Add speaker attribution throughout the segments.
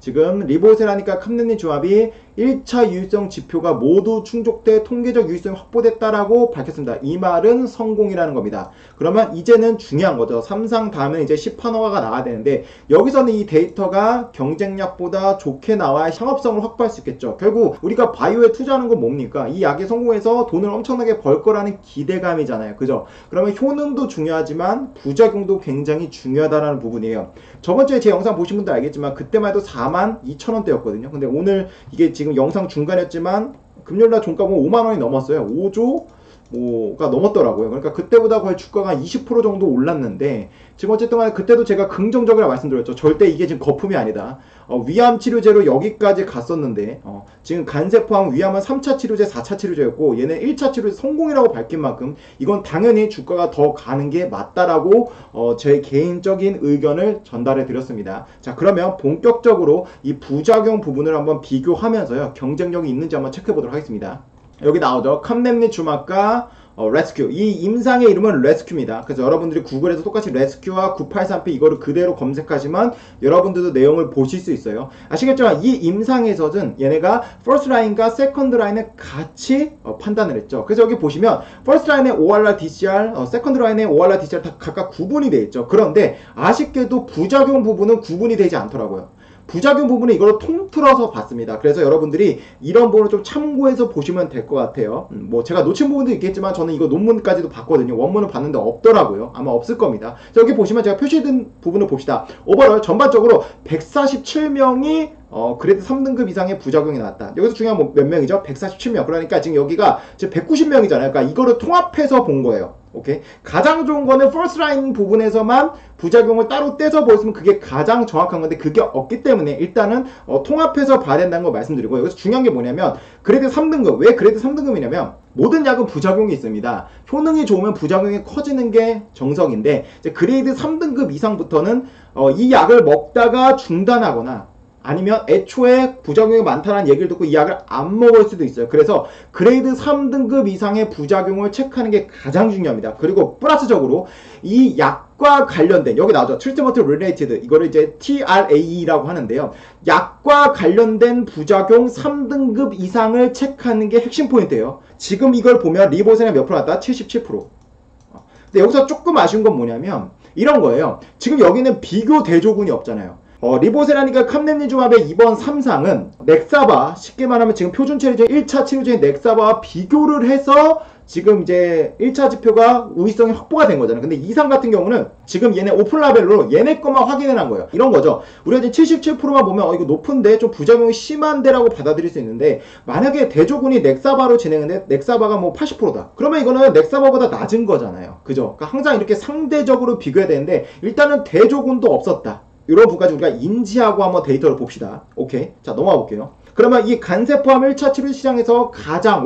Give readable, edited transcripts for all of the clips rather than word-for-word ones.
Speaker 1: 지금 리보세라니까 캄넨린 조합이 1차 유효성 지표가 모두 충족돼 통계적 유효성이 확보됐다라고 밝혔습니다. 이 말은 성공이라는 겁니다. 그러면 이제는 중요한 거죠. 3상 다음에 이제 10판호가 나와야 되는데 여기서는 이 데이터가 경쟁약보다 좋게 나와야 상업성을 확보할 수 있겠죠. 결국 우리가 바이오에 투자하는 건 뭡니까? 이 약이 성공해서 돈을 엄청나게 벌 거라는 기대감이잖아요. 그죠? 그러면 효능도 중요하지만 부작용도 굉장히 중요하다는 부분이에요. 저번주에 제 영상 보신 분들 알겠지만 그때만 해도 42,000원대였거든요. 근데 오늘 이게 지금 영상 중간이었지만 금요일날 종가 보면 5만원이 넘었어요. 5조 가 넘었더라고요. 그러니까 그때보다 거의 주가가 20% 정도 올랐는데 지금 어쨌든 간에 그때도 제가 긍정적이라고 말씀드렸죠. 절대 이게 지금 거품이 아니다. 위암 치료제로 여기까지 갔었는데 지금 간세 포함 위암은 3차 치료제, 4차 치료제였고 얘는 1차 치료제 성공이라고 밝힌 만큼 이건 당연히 주가가 더 가는 게 맞다라고 제 개인적인 의견을 전달해 드렸습니다. 자, 그러면 본격적으로 이 부작용 부분을 한번 비교하면서요. 경쟁력이 있는지 한번 체크해 보도록 하겠습니다. 여기 나오죠. 캄넨린 주막과 레스큐. 이 임상의 이름은 레스큐입니다. 그래서 여러분들이 구글에서 똑같이 레스큐와 983P 이거를 그대로 검색하시면 여러분들도 내용을 보실 수 있어요. 아시겠지만 이 임상에서는 얘네가 퍼스트 라인과 세컨드 라인을 같이 판단을 했죠. 그래서 여기 보시면 퍼스트 라인의 ORR, DCR, 세컨드 라인의 ORR, DCR 다 각각 구분이 되어 있죠. 그런데 아쉽게도 부작용 부분은 구분이 되지 않더라고요. 부작용 부분은 이걸로 통틀어서 봤습니다. 그래서 여러분들이 이런 부분을 좀 참고해서 보시면 될 것 같아요. 뭐 제가 놓친 부분도 있겠지만 저는 이거 논문까지도 봤거든요. 원문을 봤는데 없더라고요. 아마 없을 겁니다. 여기 보시면 제가 표시된 부분을 봅시다. 오버롤 전반적으로 147명이 그레이드 3등급 이상의 부작용이 나왔다. 여기서 중요한 몇 명이죠? 147명. 그러니까 지금 여기가 지금 190명이잖아요. 그러니까 이거를 통합해서 본 거예요. 오케이. 가장 좋은 거는 퍼스트 라인 부분에서만 부작용을 따로 떼서 보였으면 그게 가장 정확한 건데 그게 없기 때문에 일단은 통합해서 봐야 된다는 걸 말씀드리고 여기서 중요한 게 뭐냐면 그레이드 3등급. 왜 그레이드 3등급이냐면 모든 약은 부작용이 있습니다. 효능이 좋으면 부작용이 커지는 게 정석인데 이제 그레이드 3등급 이상부터는 이 약을 먹다가 중단하거나 아니면 애초에 부작용이 많다는 얘기를 듣고 이 약을 안 먹을 수도 있어요. 그래서 그레이드 3등급 이상의 부작용을 체크하는 게 가장 중요합니다. 그리고 플러스적으로 이 약과 관련된 여기 나오죠. Treatment Related 이거를 이제 TRAE라고 하는데요. 약과 관련된 부작용 3등급 이상을 체크하는 게 핵심 포인트예요. 지금 이걸 보면 리보세는 몇 프로 났다? 77%. 근데 여기서 조금 아쉬운 건 뭐냐면 이런 거예요. 지금 여기는 비교 대조군이 없잖아요. 리보세라니까 캄넨린 조합의 이번 3상은 넥사바, 쉽게 말하면 지금 표준 치료제 1차 치료제인 넥사바와 비교를 해서 지금 이제 1차 지표가 우위성이 확보가 된 거잖아요. 근데 2상 같은 경우는 지금 얘네 오픈라벨로 얘네 것만 확인을 한 거예요. 이런 거죠. 우리가 이제 77%만 보면 이거 높은데 좀 부작용이 심한데라고 받아들일 수 있는데 만약에 대조군이 넥사바로 진행했는데 넥사바가 뭐 80%다. 그러면 이거는 넥사바보다 낮은 거잖아요. 그죠? 그러니까 항상 이렇게 상대적으로 비교해야 되는데 일단은 대조군도 없었다. 이런 부분까지 우리가 인지하고 한번 데이터를 봅시다. 오케이. 자, 넘어가 볼게요. 그러면 이 간세 포함 1차 치료 시장에서 가장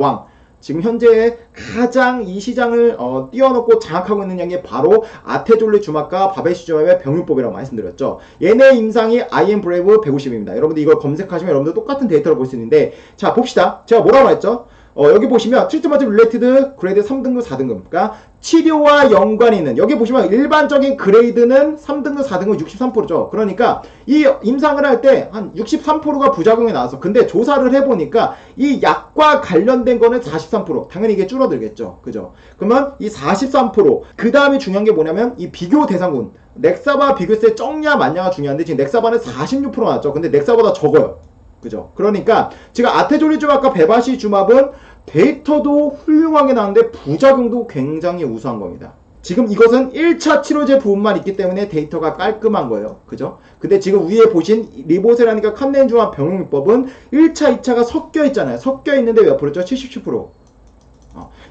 Speaker 1: 지금 현재 가장 이 시장을 띄워놓고 장악하고 있는 양이 바로 아테졸리 주막과 바베시 주막의 병용법이라고 말씀드렸죠. 얘네 임상이 IM브레이브 150입니다. 여러분들 이걸 검색하시면 여러분들 똑같은 데이터를 볼 수 있는데 자, 봅시다. 제가 뭐라고 했죠? 여기 보시면 트리트먼트 릴레이티드 그레이드 3등급, 4등급. 그러니까 치료와 연관이 있는 여기 보시면 일반적인 그레이드는 3등급, 4등급 63%죠. 그러니까 이 임상을 할 때 한 63%가 부작용이 나와서 근데 조사를 해보니까 이 약과 관련된 거는 43%. 당연히 이게 줄어들겠죠. 그죠? 그러면 이 43%. 그 다음에 중요한 게 뭐냐면 이 비교 대상군. 넥사바 비교했을 때 적냐 맞냐가 중요한데 지금 넥사바는 46% 나왔죠. 근데 넥사보다 적어요. 그죠? 그러니까 지금 아테졸리주막과 베바시 주막은 데이터도 훌륭하게 나왔는데 부작용도 굉장히 우수한 겁니다. 지금 이것은 1차 치료제 부분만 있기 때문에 데이터가 깔끔한 거예요. 그죠? 근데 지금 위에 보신 리보세라니까 캄넨린 주막 병용법은 1차, 2차가 섞여 있잖아요. 섞여 있는데 몇 프로죠? 77%.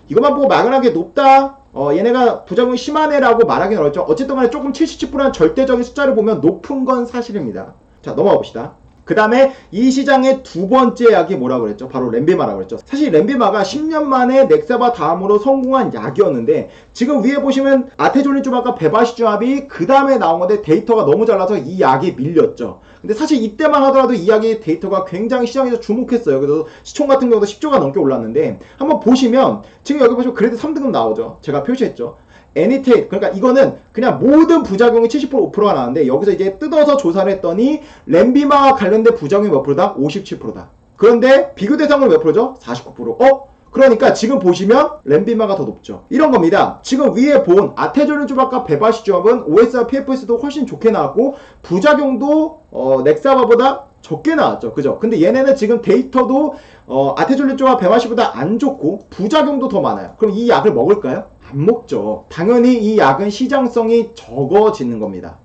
Speaker 1: 이것만 보고 막연하게 높다. 얘네가 부작용이 심하네라고 말하기는 어렵죠. 어쨌든 간에 조금 77%는 절대적인 숫자를 보면 높은 건 사실입니다. 자, 넘어가 봅시다. 그 다음에 이 시장의 두 번째 약이 뭐라고 그랬죠? 바로 렌비마라고 그랬죠. 사실 렌비마가 10년 만에 넥사바 다음으로 성공한 약이었는데 지금 위에 보시면 아테졸린 주막과 베바시 주합이 그 다음에 나온 건데 데이터가 너무 잘 나서 이 약이 밀렸죠. 근데 사실 이때만 하더라도 이 약의 데이터가 굉장히 시장에서 주목했어요. 그래서 시총 같은 경우도 10조가 넘게 올랐는데 한번 보시면 지금 여기 보시면 그래도 3등급 나오죠. 제가 표시했죠. 애니테이트, 그러니까 이거는 그냥 모든 부작용이 70% 5%가 나왔는데 여기서 이제 뜯어서 조사를 했더니 렌비마와 관련된 부작용이 몇 프로다? 57%다. 그런데 비교 대상으로 몇 프로죠? 49%. 그러니까 지금 보시면 렌비마가 더 높죠. 이런 겁니다. 지금 위에 본 아테졸리주밥과 베바시주밥은 OS와 PFS도 훨씬 좋게 나왔고 부작용도 넥사바보다 적게 나왔죠. 그죠? 근데 얘네는 지금 데이터도 아테졸리주밥 베바시보다 안 좋고 부작용도 더 많아요. 그럼 이 약을 먹을까요? 안 먹죠. 당연히 이 약은 시장성이 적어지는 겁니다.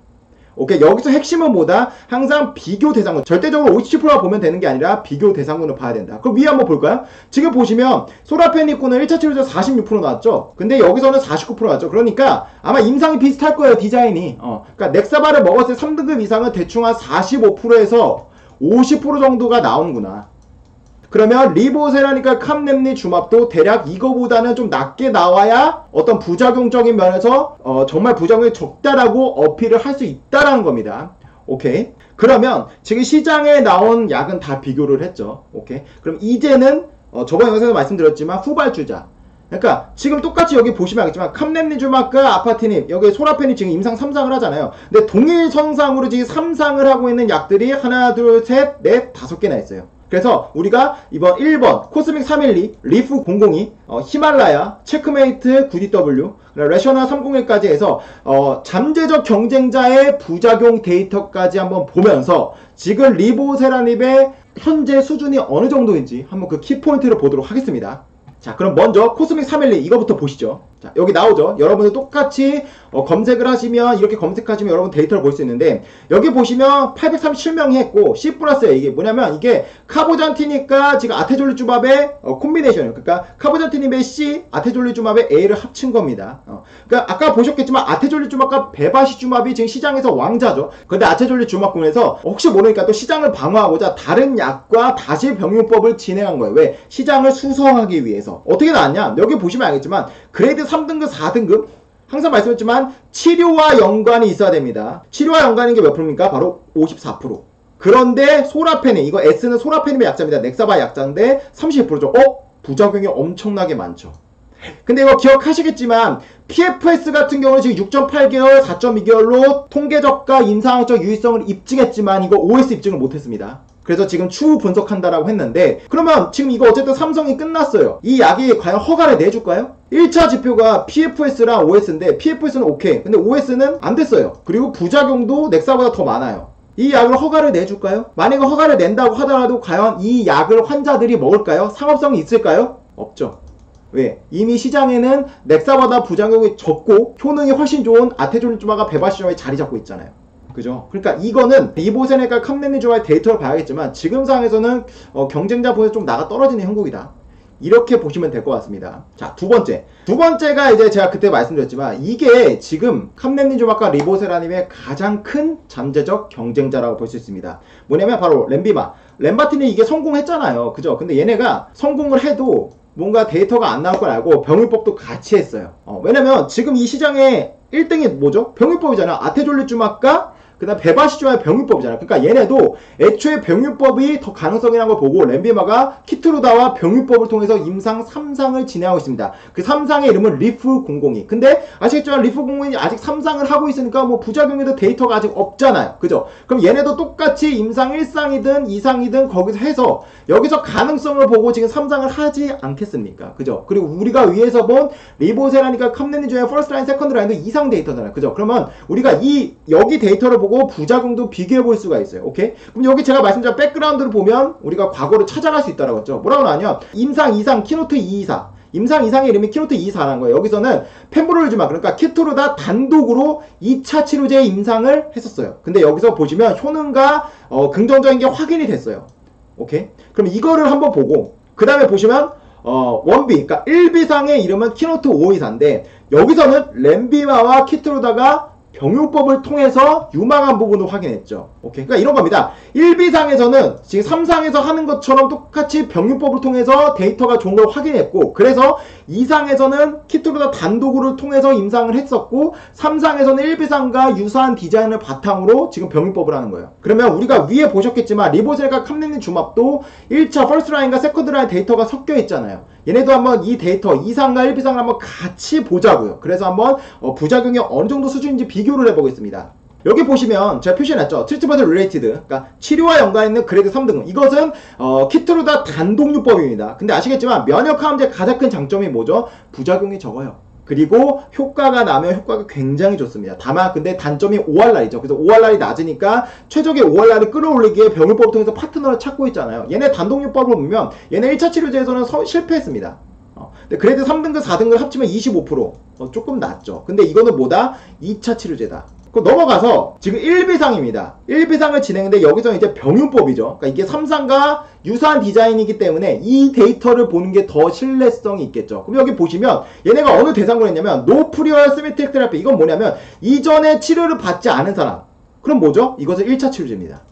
Speaker 1: 오케이, 여기서 핵심은 뭐다? 항상 비교 대상군, 절대적으로 57%가 보면 되는 게 아니라 비교 대상군을 봐야 된다. 그럼 위에 한번 볼까요? 지금 보시면 소라페니코는 1차 치료제 46% 나왔죠? 근데 여기서는 49% 나왔죠? 그러니까 아마 임상이 비슷할 거예요, 디자인이. 그러니까 넥사바를 먹었을 때 3등급 이상은 대충 한 45%에서 50% 정도가 나오는구나. 그러면 리보세라니까 캄렘니 주맙도 대략 이거보다는 좀 낮게 나와야 어떤 부작용적인 면에서 정말 부작용이 적다라고 어필을 할 수 있다라는 겁니다. 오케이. 그러면 지금 시장에 나온 약은 다 비교를 했죠. 오케이. 그럼 이제는 저번 영상에서 말씀드렸지만 후발주자. 그러니까 지금 똑같이 여기 보시면 알겠지만 캄렘니주맙과 아파티닙, 여기 소라펜이 지금 임상 3상을 하잖아요. 근데 동일 선상으로 지금 3상을 하고 있는 약들이 하나, 둘, 셋, 넷, 5개나 있어요. 그래서 우리가 이번 1번 코스믹 312, 리프 002, 히말라야, 체크메이트 9DW, 레셔나 301까지 해서 잠재적 경쟁자의 부작용 데이터까지 한번 보면서 지금 리보세라닙의 현재 수준이 어느 정도인지 한번 그 키포인트를 보도록 하겠습니다. 자, 그럼 먼저 코스믹 312 이거부터 보시죠. 자, 여기 나오죠. 여러분들 똑같이 검색을 하시면, 이렇게 검색하시면 여러분 데이터를 볼 수 있는데, 여기 보시면 837명이 했고 C 플러스에 이게 뭐냐면 이게 카보잔티닙과 지금 아테졸리주밥의 콤비네이션이에요. 그러니까 카보잔티닙의 C, 아테졸리주밥의 A를 합친 겁니다. 그러니까 아까 보셨겠지만 아테졸리주밥과 베바시주밥이 지금 시장에서 왕자죠. 근데 아테졸리주밥군에서 혹시 모르니까 또 시장을 방어하고자 다른 약과 다시 병용법을 진행한 거예요. 왜? 시장을 수성하기 위해서. 어떻게 나왔냐? 여기 보시면 알겠지만 그레이드 3등급, 4등급 항상 말씀했지만 치료와 연관이 있어야 됩니다. 치료와 연관인 게 몇 프로입니까? 바로 54%. 그런데 소라페닌, 이거 S는 소라페닌의 약자입니다. 넥사바 약자인데 31%죠. 부작용이 엄청나게 많죠. 근데 이거 기억하시겠지만 PFS 같은 경우는 지금 6.8개월, 4.2개월로 통계적과 임상학적 유의성을 입증했지만 이거 OS 입증을 못했습니다. 그래서 지금 추후 분석한다라고 했는데, 그러면 지금 이거 어쨌든 삼성이 끝났어요. 이 약이 과연 허가를 내줄까요? 1차 지표가 PFS랑 OS인데 PFS는 오케이, 근데 OS는 안 됐어요. 그리고 부작용도 넥사보다 더 많아요. 이 약을 허가를 내줄까요? 만약에 허가를 낸다고 하더라도 과연 이 약을 환자들이 먹을까요? 상업성이 있을까요? 없죠. 왜? 이미 시장에는 넥사보다 부작용이 적고 효능이 훨씬 좋은 아테졸리주밥과 베바시주밥이 자리 잡고 있잖아요. 그죠? 그러니까 이거는 리보세라니까 캄렘니주밥의 데이터를 봐야겠지만 지금 상황에서는 경쟁자 보에서 좀 나가 떨어지는 형국이다. 이렇게 보시면 될 것 같습니다. 자, 두 번째가 이제 제가 그때 말씀드렸지만 이게 지금 캄렘니주밥과 리보세라님의 가장 큰 잠재적 경쟁자라고 볼 수 있습니다. 뭐냐면 바로 렌비마. 렌바틴이 이게 성공했잖아요. 그죠? 근데 얘네가 성공을 해도 뭔가 데이터가 안 나올 걸 알고 병용법도 같이 했어요. 왜냐면 지금 이 시장에 1등이 뭐죠? 병용법이잖아. 아테졸리주밥과 그 다음 베바시주밥의 병용법이잖아. 그러니까 얘네도 애초에 병용법이 더 가능성이라는 걸 보고 렌비마가 키트루다와 병용법을 통해서 임상 3상을 진행하고 있습니다. 그 3상의 이름은 리프 002. 근데 아시겠지만 리프 002는 아직 3상을 하고 있으니까 뭐 부작용에도 데이터가 아직 없잖아요. 그죠? 그럼 얘네도 똑같이 임상 1상이든 2상이든 거기서 해서 여기서 가능성을 보고 지금 3상을 하지 않겠습니까? 그죠? 그리고 우리가 위에서 본 리보세라니까 캄렘니주의 퍼스트 라인, 세컨드 라인도 2상 데이터잖아요. 그죠? 그러면 우리가 여기 데이터를 보고 부작용도 비교해 볼 수가 있어요. 오케이? 그럼 여기 제가 말씀드린 백그라운드를 보면 우리가 과거를 찾아갈 수 있다라고 했죠. 뭐라고 나왔냐? 임상 2상 키노트 224. 임상 2상의 이름이 키노트 224라는 거예요. 여기서는 펜브롤즈만, 그러니까 키토르다 단독으로 2차 치료제 임상을 했었어요. 근데 여기서 보시면 효능과 긍정적인 게 확인이 됐어요. 오케이? 그럼 이거를 한번 보고 그 다음에 보시면 원비, 그러니까 1비상의 이름은 키노트 524인데 여기서는 렌비마와 키토르다가 병용법을 통해서 유망한 부분을 확인했죠. 오케이. 그러니까 이런 겁니다. 1비상에서는 지금 3상에서 하는 것처럼 똑같이 병용법을 통해서 데이터가 좋은 걸 확인했고, 그래서 2상에서는 키트루다 단독으로 통해서 임상을 했었고, 3상에서는 1비상과 유사한 디자인을 바탕으로 지금 병용법을 하는 거예요. 그러면 우리가 위에 보셨겠지만 리보셀과 캄넨린 주맙도 1차 퍼스트 라인과 세컨드 라인 데이터가 섞여 있잖아요. 얘네도 한번 이 데이터 2상과 1비상을 한번 같이 보자고요. 그래서 한번 부작용이 어느 정도 수준인지 비교를 해보겠습니다. 여기 보시면 제가 표시해놨죠. 트리트먼트 릴레이티드, 그러니까 치료와 연관있는 그레이드 3등급. 이것은 키트루다 단독요법입니다. 근데 아시겠지만 면역항암제의 가장 큰 장점이 뭐죠? 부작용이 적어요. 그리고 효과가 나면 효과가 굉장히 좋습니다. 다만 근데 단점이 ORR이죠. 그래서 ORR이 낮으니까 최적의 ORR을 끌어올리기에 병용법을 통해서 파트너를 찾고 있잖아요. 얘네 단독요법을 보면 얘네 1차 치료제에서는 실패했습니다. 근데 그래도 3등급 4등급 합치면 25%, 조금 낮죠. 근데 이거는 뭐다? 2차 치료제다. 넘어가서 지금 1비상입니다. 1비상을 진행했는데 여기서 이제 병용법이죠. 그러니까 이게 3상과 유사한 디자인이기 때문에 이 데이터를 보는 게 더 신뢰성이 있겠죠. 그럼 여기 보시면 얘네가 어느 대상으로 했냐면 노 프리어 시메트릭 테라피. 이건 뭐냐면 이전에 치료를 받지 않은 사람. 그럼 뭐죠? 이것은 1차 치료제입니다.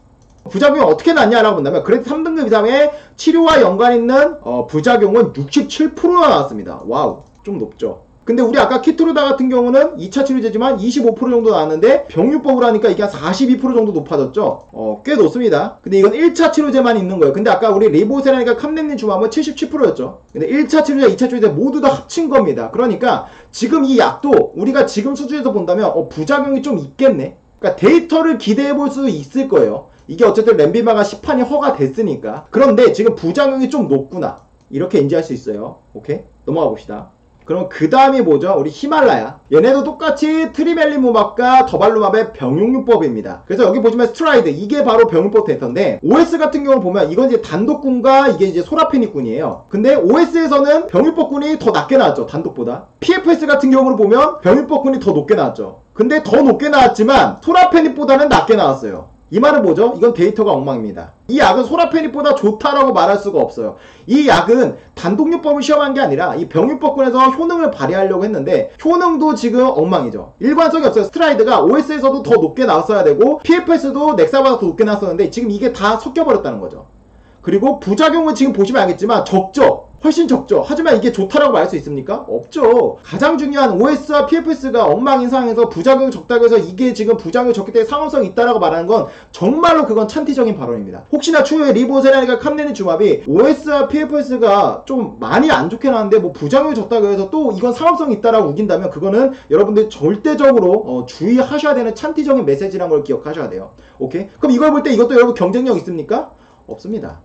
Speaker 1: 부작용이 어떻게 났냐라고 본다면 그래도 3등급 이상의 치료와 연관 있는 부작용은 67%나 나왔습니다. 와우, 좀 높죠. 근데 우리 아까 키트루다 같은 경우는 2차 치료제지만 25% 정도 나왔는데 병용법으로 하니까 이게 한 42% 정도 높아졌죠. 꽤 높습니다. 근데 이건 1차 치료제만 있는 거예요. 근데 아까 우리 리보세라니까 캄넨린 주맘은 77%였죠. 근데 1차 치료제, 2차 치료제 모두 다 합친 겁니다. 그러니까 지금 이 약도 우리가 지금 수준에서 본다면 부작용이 좀 있겠네. 그러니까 데이터를 기대해 볼 수 있을 거예요. 이게 어쨌든 렌비마가 시판이 허가됐으니까. 그런데 지금 부작용이 좀 높구나, 이렇게 인지할 수 있어요. 오케이? 넘어가 봅시다. 그럼 그 다음이 뭐죠? 우리 히말라야. 얘네도 똑같이 트리멜리무맙과 더발루맙의 병용요법입니다. 그래서 여기 보시면 스트라이드, 이게 바로 병용법 데이터인데 OS 같은 경우를 보면 이건 이제 단독군과 이게 이제 소라페닉군이에요. 근데 OS에서는 병용법군이 더 낮게 나왔죠, 단독보다. PFS 같은 경우를 보면 병용법군이 더 높게 나왔죠. 근데 더 높게 나왔지만 소라페닉보다는 낮게 나왔어요. 이 말은 뭐죠? 이건 데이터가 엉망입니다. 이 약은 소라페닉보다 좋다라고 말할 수가 없어요. 이 약은 단독요법을 시험한 게 아니라 이 병용법군에서 효능을 발휘하려고 했는데 효능도 지금 엉망이죠. 일관성이 없어요. 스트라이드가 OS에서도 더 높게 나왔어야 되고 PFS도 넥사보다 더 높게 나왔었는데 지금 이게 다 섞여버렸다는 거죠. 그리고 부작용은 지금 보시면 알겠지만 적죠. 훨씬 적죠. 하지만 이게 좋다라고 말할 수 있습니까? 없죠. 가장 중요한 OS와 PFS가 엉망인 상황에서 부작용이 적다고 해서 이게 지금 부작용이 적기 때문에 상호성이 있다라고 말하는 건 정말로 그건 찬티적인 발언입니다. 혹시나 추후에 리보세라니까 캄넨린 주맙이 OS와 PFS가 좀 많이 안 좋게 나왔는데 뭐 부작용이 적다고 해서 또 이건 상호성이 있다라고 우긴다면 그거는 여러분들이 절대적으로 주의하셔야 되는 찬티적인 메시지라는 걸 기억하셔야 돼요. 오케이? 그럼 이걸 볼 때 이것도 여러분 경쟁력 있습니까? 없습니다.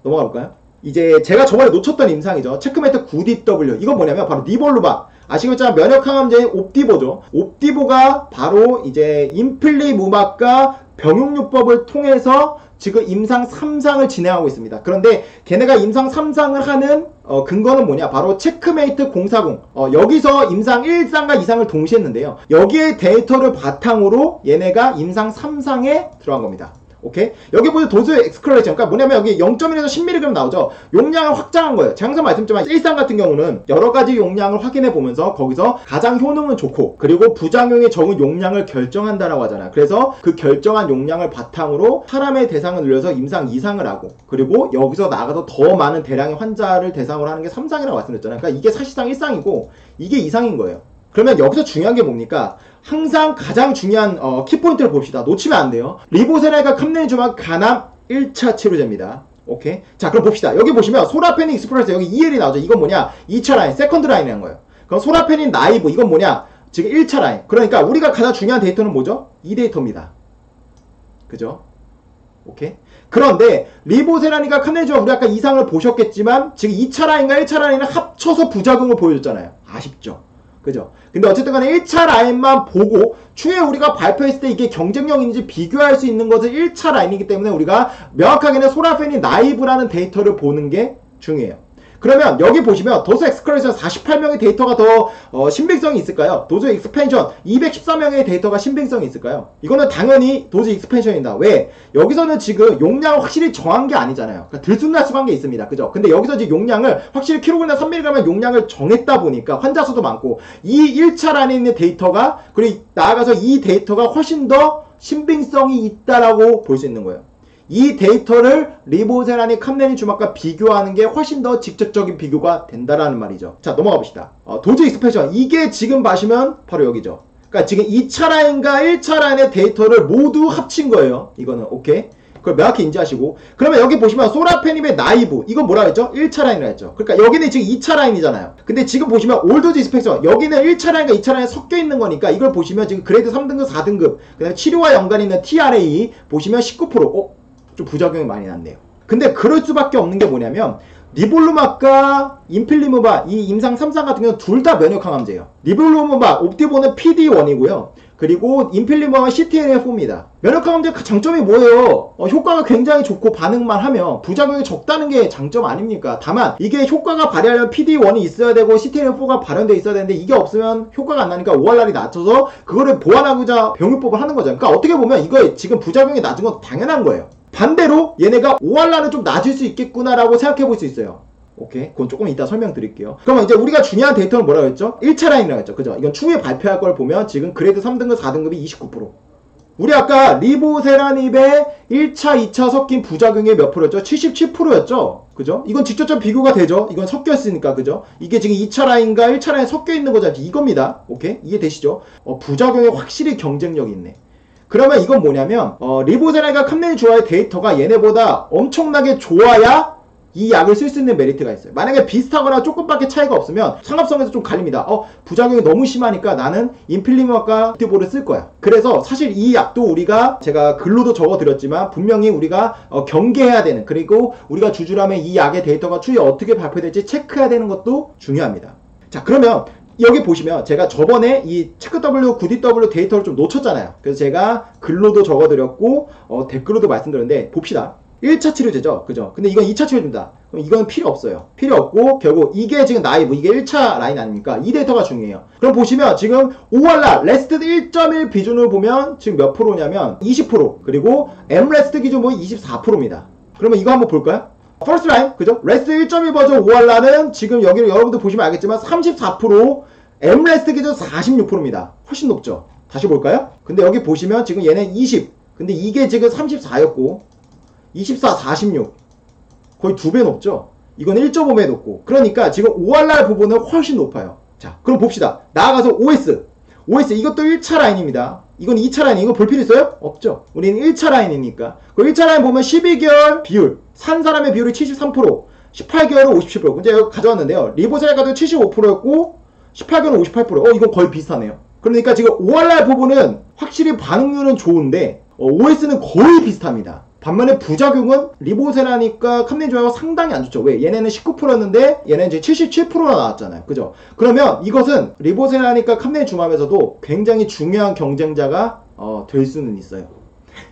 Speaker 1: 넘어가 볼까요? 이제 제가 저번에 놓쳤던 임상이죠. 체크메이트 9DW. 이건 뭐냐면 바로 니볼루밥. 아시겠지만 면역항암제의 옵디보죠. 옵디보가 바로 이제 인플리무맙과 병용요법을 통해서 지금 임상 3상을 진행하고 있습니다. 그런데 걔네가 임상 3상을 하는 근거는 뭐냐? 바로 체크메이트 040. 여기서 임상 1상과 2상을 동시에 했는데요. 여기에 데이터를 바탕으로 얘네가 임상 3상에 들어간 겁니다. 오케이? 여기 보면 도수의 엑스클레이션. 그러니까 뭐냐면 여기 0.1에서 10mg 나오죠. 용량을 확장한 거예요. 제가 항상 말씀드리지만 1상 같은 경우는 여러 가지 용량을 확인해 보면서 거기서 가장 효능은 좋고 그리고 부작용이 적은 용량을 결정한다라고 하잖아요. 그래서 그 결정한 용량을 바탕으로 사람의 대상을 늘려서 임상 2상을 하고 그리고 여기서 나가서 더 많은 대량의 환자를 대상으로 하는 게 3상이라고 말씀드렸잖아요. 그러니까 이게 사실상 1상이고 이게 2상인 거예요. 그러면 여기서 중요한 게 뭡니까? 항상 가장 중요한 키포인트를 봅시다. 놓치면 안 돼요. 리보세라니까 캄넨린 주맙 간암 1차 치료제입니다. 오케이? 자, 그럼 봅시다. 여기 보시면 소라페닌 익스프레스 여기 EL이 나오죠. 이건 뭐냐? 2차 라인, 세컨드 라인이라는 거예요. 그럼 소라페닌 나이브 이건 뭐냐? 지금 1차 라인. 그러니까 우리가 가장 중요한 데이터는 뭐죠? 이 데이터입니다. 그죠? 오케이? 그런데 리보세라니까 캄넨린 주맙 우리 아까 이상을 보셨겠지만 지금 2차 라인과 1차 라인을 합쳐서 부작용을 보여줬잖아요. 아쉽죠? 그죠? 근데 어쨌든 간에 1차 라인만 보고 추후에 우리가 발표했을 때 이게 경쟁력인지 비교할 수 있는 것은 1차 라인이기 때문에 우리가 명확하게는 소라페닌 나이브라는 데이터를 보는 게 중요해요. 그러면 여기 보시면 도수 엑스클레이션 48명의 데이터가 더 신빙성이 있을까요? 도수 익스펜션 214명의 데이터가 신빙성이 있을까요? 이거는 당연히 도수 익스펜션이다. 왜? 여기서는 지금 용량을 확실히 정한 게 아니잖아요. 그러니까 들쑥날쑥한 게 있습니다. 그죠? 근데 여기서 지금 용량을 확실히 킬로그램 3mg의 용량을 정했다 보니까 환자 수도 많고 이 1차 라인에 있는 데이터가 그리고 나아가서 이 데이터가 훨씬 더 신빙성이 있다라고 볼 수 있는 거예요. 이 데이터를 리보세라닌 캄레닌 주막과 비교하는 게 훨씬 더 직접적인 비교가 된다라는 말이죠. 자, 넘어가 봅시다. 도즈 익스펜션, 이게 지금 보시면 바로 여기죠. 그러니까 지금 2차 라인과 1차 라인의 데이터를 모두 합친 거예요. 이거는 오케이? 그걸 명확히 인지하시고, 그러면 여기 보시면 소라페닙의 나이브, 이건 뭐라 했죠? 1차 라인이라 했죠. 그러니까 여기는 지금 2차 라인이잖아요. 근데 지금 보시면 올도즈 익스펜션, 여기는 1차 라인과 2차 라인이 섞여 있는 거니까 이걸 보시면 지금 그레이드 3등급 4등급 그 다음에 치료와 연관이 있는 TRA 보시면 19%. 좀 부작용이 많이 났네요. 근데 그럴 수밖에 없는 게 뭐냐면 리볼루막과 인필리무바, 이 임상 3상 같은 경우는 둘 다 면역 항암제예요. 리볼루막, 옵티보는 PD1이고요. 그리고 인필리무바는 CTLA4입니다. 면역 항암제 장점이 뭐예요? 효과가 굉장히 좋고 반응만 하면 부작용이 적다는 게 장점 아닙니까? 다만 이게 효과가 발휘하려면 PD1이 있어야 되고 CTLA4가 발현돼 있어야 되는데 이게 없으면 효과가 안 나니까 ORR이 낮춰서 그거를 보완하고자 병용법을 하는 거죠. 그러니까 어떻게 보면 이거 지금 부작용이 낮은 건 당연한 거예요. 반대로 얘네가 ORR은 좀 낮을 수 있겠구나라고 생각해 볼 수 있어요. 오케이? 그건 조금 이따 설명드릴게요. 그러면 이제 우리가 중요한 데이터는 뭐라고 했죠? 1차 라인이라고 했죠. 그죠? 이건 추후에 발표할 걸 보면 지금 그레이드 3등급, 4등급이 29%. 우리 아까 리보세라닙의 1차, 2차 섞인 부작용이 몇 프로였죠? 77%였죠? 그죠? 이건 직접적 비교가 되죠? 이건 섞였으니까, 그죠? 이게 지금 2차 라인과 1차 라인 섞여 있는 거잖아요. 이겁니다. 오케이? 이해되시죠? 부작용이 확실히 경쟁력이 있네. 그러면 이건 뭐냐면 리보세라닙과 캄레닌 주화의 데이터가 얘네보다 엄청나게 좋아야 이 약을 쓸 수 있는 메리트가 있어요. 만약에 비슷하거나 조금밖에 차이가 없으면 상합성에서 좀 갈립니다. 부작용이 너무 심하니까 나는 인필리무막과 옵티보를 쓸 거야. 그래서 사실 이 약도 우리가 제가 글로도 적어드렸지만 분명히 우리가 경계해야 되는, 그리고 우리가 주주라면 이 약의 데이터가 추후에 어떻게 발표될지 체크해야 되는 것도 중요합니다. 자, 그러면 여기 보시면 제가 저번에 이 체크W, 9DW 데이터를 좀 놓쳤잖아요. 그래서 제가 글로도 적어드렸고 댓글로도 말씀드렸는데 봅시다. 1차 치료제죠. 그죠? 근데 이건 2차 치료제입니다. 그럼 이건 필요 없어요. 필요 없고 결국 이게 지금 나이브, 이게 1차 라인 아닙니까? 이 데이터가 중요해요. 그럼 보시면 지금 ORR, 레스트 1.1 비중을 보면 지금 몇 프로냐면 20%, 그리고 M레스트 기준 보면 24%입니다. 그러면 이거 한번 볼까요? 퍼스트 라인, 그죠? 레스트 1.1 버전 ORR은 지금 여기를 여러분들 보시면 알겠지만 34%, M레스트 기준 46%입니다. 훨씬 높죠? 다시 볼까요? 근데 여기 보시면 지금 얘는 20, 근데 이게 지금 34였고 24, 46 거의 2배 높죠? 이건 1.5배 높고, 그러니까 지금 ORR 부분은 훨씬 높아요. 자, 그럼 봅시다. 나아가서 OS 이것도 1차 라인입니다. 이건 2차 라인, 이거 볼 필요 있어요? 없죠. 우리는 1차 라인이니까. 그 1차 라인 보면 12개월 비율, 산 사람의 비율이 73%, 18개월은 57%. 근데 여기 가져왔는데요. 리보세라가도 75%였고 18개월은 58%. 이건 거의 비슷하네요. 그러니까 지금 ORR 부분은 확실히 반응률은 좋은데 OS는 거의 비슷합니다. 반면에 부작용은 리보세라니까 캄레닌 주화가 상당히 안 좋죠. 왜? 얘네는 19%였는데 얘는 이제 77%나 나왔잖아요. 그죠? 그러면 이것은 리보세라니까 캄레닌 주화에서도 굉장히 중요한 경쟁자가 될 수는 있어요.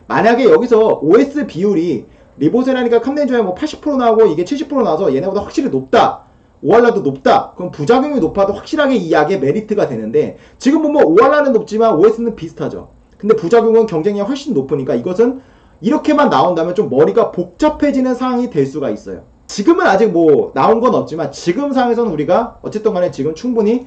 Speaker 1: 만약에 여기서 OS 비율이 리보세라니까 캄레닌 주화에 뭐 80% 나오고 이게 70% 나와서 얘네보다 확실히 높다. ORR도 높다. 그럼 부작용이 높아도 확실하게 이 약의 메리트가 되는데, 지금 보면 ORR는 높지만 OS는 비슷하죠. 근데 부작용은 경쟁력이 훨씬 높으니까 이것은 이렇게만 나온다면 좀 머리가 복잡해지는 상황이 될 수가 있어요. 지금은 아직 뭐 나온 건 없지만 지금 상황에서는 우리가 어쨌든 간에 지금 충분히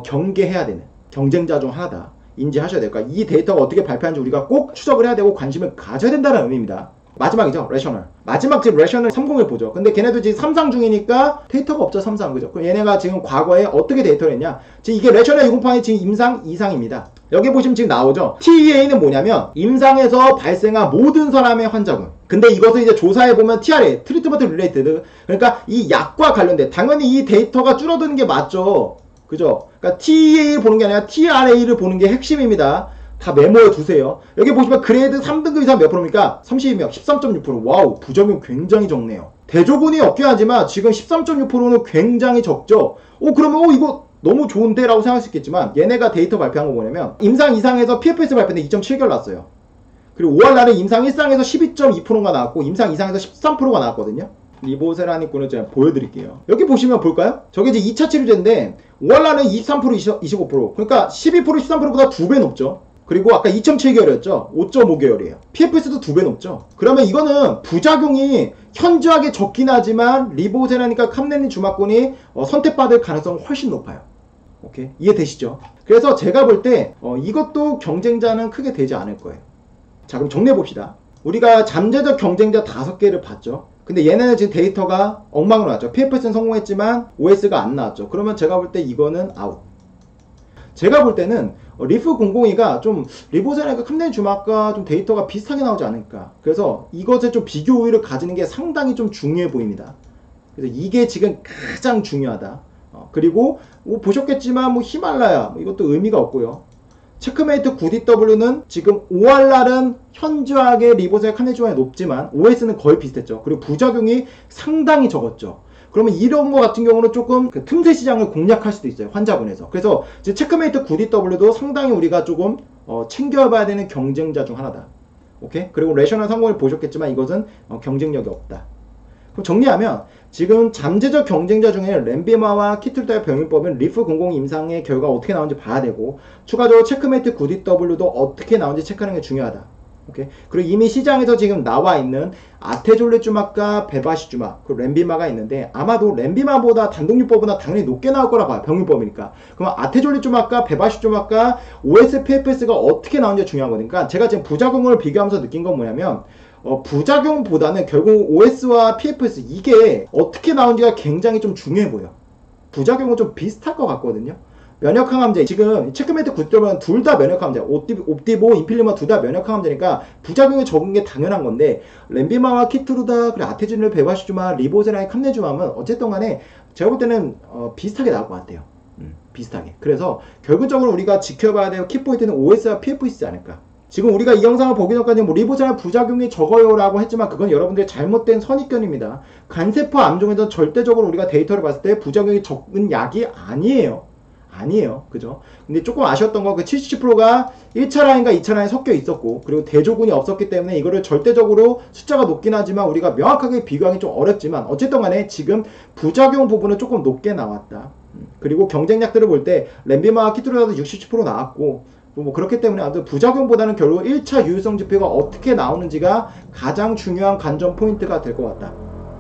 Speaker 1: 경계해야 되는 경쟁자 중 하나다. 인지하셔야 될 거야. 이 데이터가 어떻게 발표하는지 우리가 꼭 추적을 해야 되고 관심을 가져야 된다는 의미입니다. 마지막이죠. 레셔널. 마지막 지금 레셔널 30을 보죠. 근데 걔네도 지금 3상 중이니까 데이터가 없죠. 3상. 그죠? 그럼 얘네가 지금 과거에 어떻게 데이터를 했냐. 지금 이게 레셔널 20판이 지금 임상 2상입니다. 여기 보시면 지금 나오죠. TEA는 뭐냐면 임상에서 발생한 모든 사람의 환자군. 근데 이것을 이제 조사해보면 TRA, 트리트먼트 릴레이티드. 그러니까 이 약과 관련된, 당연히 이 데이터가 줄어드는 게 맞죠. 그죠? 그러니까 TEA를 보는 게 아니라 TRA를 보는 게 핵심입니다. 다 메모해 두세요. 여기 보시면 그레이드 3등급 이상 몇 프로입니까? 32명, 13.6%. 와우, 부작용 굉장히 적네요. 대조군이 없긴 하지만 지금 13.6%는 굉장히 적죠. 그러면 이거 너무 좋은데? 라고 생각할 수 있겠지만 얘네가 데이터 발표한 거 뭐냐면 임상 2상에서 PFS 발표인데 2.7개월 나왔어요. 그리고 5월날은 임상 1상에서 12.2%가 나왔고 임상 2상에서 13%가 나왔거든요. 리보세라닙군을 제가 보여드릴게요. 여기 보시면 볼까요? 저게 이제 2차 치료제인데 5월날은 23%, 25%. 그러니까 12%, 13%보다 2배 높죠. 그리고 아까 2.7개월이었죠. 5.5개월이에요. PFS도 2배 높죠. 그러면 이거는 부작용이 현저하게 적긴 하지만 리보세라니까 캄레닌 주막군이 선택받을 가능성은 훨씬 높아요. 오케이? 이해되시죠? 그래서 제가 볼 때 이것도 경쟁자는 크게 되지 않을 거예요. 자, 그럼 정리해 봅시다. 우리가 잠재적 경쟁자 5개를 봤죠. 근데 얘네는 지금 데이터가 엉망으로 나왔죠. PFS는 성공했지만 OS가 안 나왔죠. 그러면 제가 볼 때 이거는 아웃. 제가 볼 때는 리프 002가 좀 리보젤과 캄덴 주막과 좀 데이터가 비슷하게 나오지 않을까. 그래서 이것에 좀 비교 우위를 가지는 게 상당히 좀 중요해 보입니다. 그래서 이게 지금 가장 중요하다. 그리고 뭐 보셨겠지만 뭐 히말라야 이것도 의미가 없고요. 체크메이트 9DW는 지금 ORR은 현저하게 리보젤 캄덴 주막이 높지만 OS는 거의 비슷했죠. 그리고 부작용이 상당히 적었죠. 그러면 이런 거 같은 경우는 조금 그 틈새 시장을 공략할 수도 있어요. 환자분에서. 그래서 이제 체크메이트 9DW도 상당히 우리가 조금 챙겨봐야 되는 경쟁자 중 하나다. 오케이? 그리고 레셔널 성공을 보셨겠지만 이것은 경쟁력이 없다. 그럼 정리하면 지금 잠재적 경쟁자 중에 램비마와 키툴타의 병용법은 리프 00 임상의 결과가 어떻게 나오는지 봐야 되고 추가적으로 체크메이트 9DW도 어떻게 나오는지 체크하는 게 중요하다. 오케이? 그리고 이미 시장에서 지금 나와 있는 아테졸레주막과 베바시주막 그리고 램비마가 있는데 아마도 램비마보다 단독요법보다 당연히 높게 나올 거라 봐요. 병용법이니까. 그럼 아테졸레주막과 베바시주막과 OSPFS가 어떻게 나오는지 중요하거든요. 그러니까 제가 지금 부작용을 비교하면서 느낀 건 뭐냐면 부작용보다는 결국 OS와 PFS 이게 어떻게 나오는지가 굉장히 좀 중요해 보여. 부작용은 좀 비슷할 것 같거든요. 면역항암제 지금 체크메이트 9.1은 둘 다 면역항암제 옵디보, 인필리마 둘 다 면역항암제니까 부작용이 적은 게 당연한 건데 램비마와 키트루다 그리고 아테졸레, 베바시주마, 리보제라인, 캄네주맘은 어쨌든 간에 제가 볼 때는 비슷하게 나올 것 같아요. 비슷하게. 그래서 결국적으로 우리가 지켜봐야 될 키포인트는 OS와 PFS지 않을까. 지금 우리가 이 영상을 보기 전까지 뭐 리보제라 부작용이 적어요 라고 했지만 그건 여러분들의 잘못된 선입견입니다. 간세포 암종에서 절대적으로 우리가 데이터를 봤을 때 부작용이 적은 약이 아니에요. 그죠? 근데 조금 아쉬웠던 건 그 70%가 1차 라인과 2차 라인 섞여 있었고 그리고 대조군이 없었기 때문에 이거를 절대적으로 숫자가 높긴 하지만 우리가 명확하게 비교하기 좀 어렵지만 어쨌든 간에 지금 부작용 부분은 조금 높게 나왔다. 그리고 경쟁약들을 볼 때 램비마와 키트루다도 67% 나왔고 뭐 그렇기 때문에 아무튼 부작용보다는 결국 1차 유효성 지표가 어떻게 나오는지가 가장 중요한 관전 포인트가 될 것 같다.